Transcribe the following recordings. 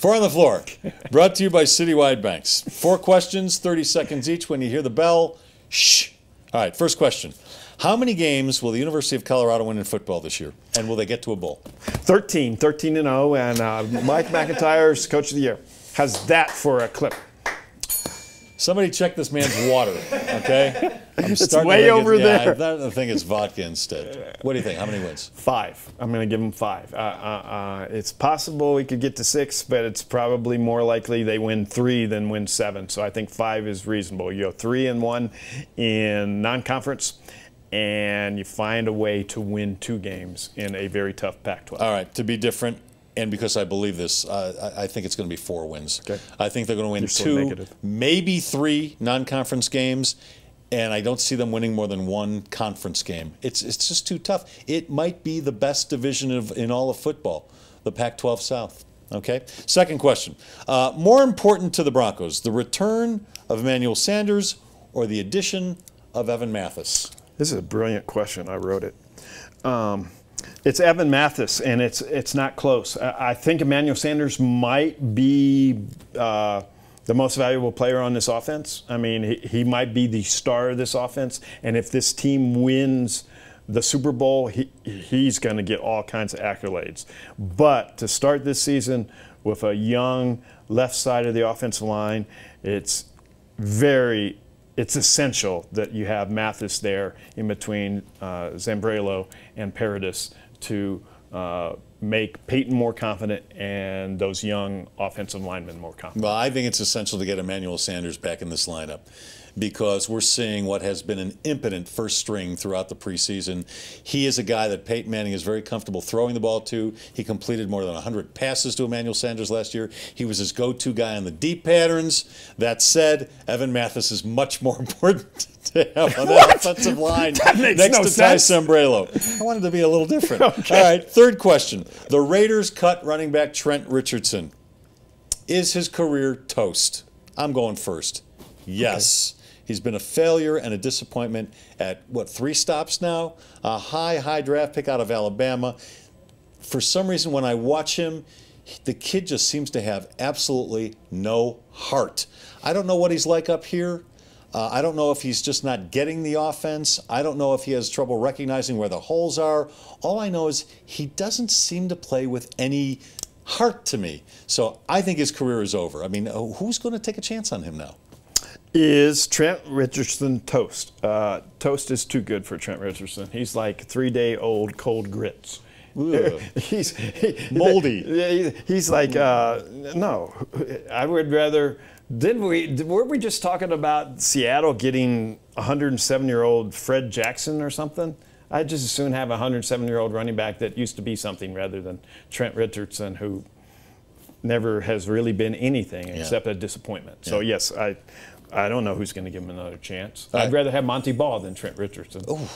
Four on the floor. Brought to you by Citywide Banks. 4 questions, 30 seconds each. When you hear the bell, shh. All right, first question. How many games will the University of Colorado win in football this year? And will they get to a bowl? 13 and 0, and Mike McIntyre's Coach of the Year. How's that for a clip? Somebody check this man's water, okay? It's way over there. I think it's vodka instead. What do you think? How many wins? 5. I'm going to give them 5. It's possible we could get to 6, but it's probably more likely they win 3 than win 7. So I think 5 is reasonable. You go 3-1 in non-conference, and you find a way to win 2 games in a very tough Pac-12. All right, to be different, and because I believe this, I think it's going to be 4 wins. Okay. I think they're going to win You're 2, maybe 3 non-conference games, and I don't see them winning more than 1 conference game. It's just too tough. It might be the best division in all of football, the Pac-12 South. Okay. Second question. More important to the Broncos, the return of Emmanuel Sanders or the addition of Evan Mathis? This is a brilliant question. I wrote it. It's Evan Mathis, and it's not close. I think Emmanuel Sanders might be the most valuable player on this offense. I mean, he might be the star of this offense, and if this team wins the Super Bowl, he's going to get all kinds of accolades. But to start this season with a young left side of the offensive line, it's essential that you have Mathis there in between Zambrello and Paradis to make Peyton more confident and those young offensive linemen more confident. Well, I think it's essential to get Emmanuel Sanders back in this lineup because we're seeing what has been an impotent first string throughout the preseason. He is a guy that Peyton Manning is very comfortable throwing the ball to. He completed more than 100 passes to Emmanuel Sanders last year. He was his go-to guy on the deep patterns. That said, Evan Mathis is much more important to have on that offensive line next to Ty Sambrailo. I wanted to be a little different. Okay. All right, third question. The Raiders cut running back Trent Richardson. Is his career toast? I'm going first. Yes. Okay. He's been a failure and a disappointment at, 3 stops now? A high draft pick out of Alabama. For some reason, when I watch him, the kid just seems to have absolutely no heart. I don't know what he's like up here. I don't know if he's just not getting the offense. I don't know if he has trouble recognizing where the holes are. All I know is he doesn't seem to play with any heart to me. So I think his career is over. I mean, who's going to take a chance on him now? Is Trent Richardson toast? Toast is too good for Trent Richardson. He's like 3-day-old cold grits. He's moldy. He's like, no, I would rather. Were we just talking about Seattle getting 107-year-old Fred Jackson or something? I'd just as soon have a 107-year-old running back that used to be something rather than Trent Richardson, who never has really been anything except a disappointment. So yes, I don't know who's going to give him another chance. I'd rather have Monty Ball than Trent Richardson. Oh,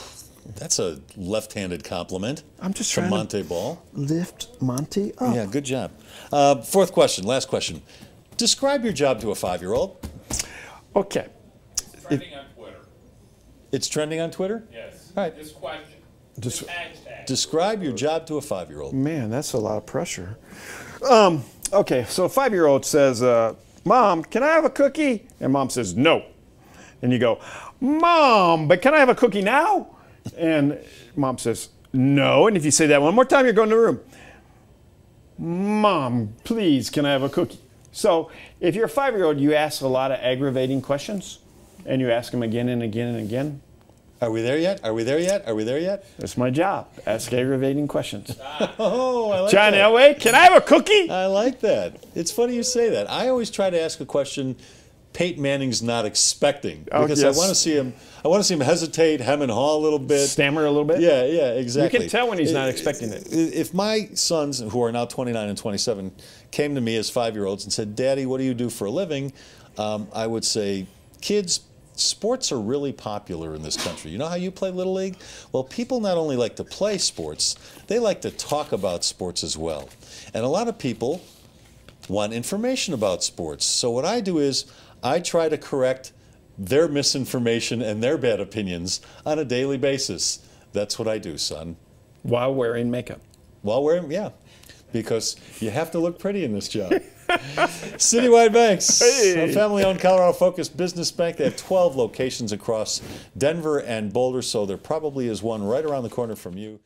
that's a left-handed compliment. I'm just trying Monty Ball. Lift Monty up. Yeah, good job. Fourth question, last question. Describe your job to a 5-year-old. Okay. It's trending on Twitter. It's trending on Twitter? Yes. All right. This question. This hashtag. Describe your job to a 5-year-old. Man, that's a lot of pressure. Okay, so a 5-year-old says, Mom, can I have a cookie? And Mom says, no. And you go, Mom, but can I have a cookie now? And Mom says, no. And if you say that one more time, you're going to the room. Mom, please, can I have a cookie? So if you're a 5-year-old, you ask a lot of aggravating questions, and you ask them again and again and again. Are we there yet? Are we there yet? Are we there yet? That's my job. Ask aggravating questions. Oh, I like John that. Elway, can I have a cookie? I like that. It's funny you say that. I always try to ask a question Peyton Manning's not expecting because I want to see him. I want to see him hesitate, hem and haw a little bit, stammer a little bit. Yeah, exactly. You can tell when he's not expecting it. If my sons, who are now 29 and 27, came to me as 5-year-olds and said, "Daddy, what do you do for a living?" I would say, "Kids, sports are really popular in this country. You know how you play Little League? Well, people not only like to play sports, they like to talk about sports as well. And a lot of people want information about sports. So what I do is I try to correct their misinformation and their bad opinions on a daily basis. That's what I do, son." While wearing makeup. While wearing, yeah. because you have to look pretty in this job. Citywide Banks, a family-owned Colorado-focused business bank. They have 12 locations across Denver and Boulder, so there probably is one right around the corner from you.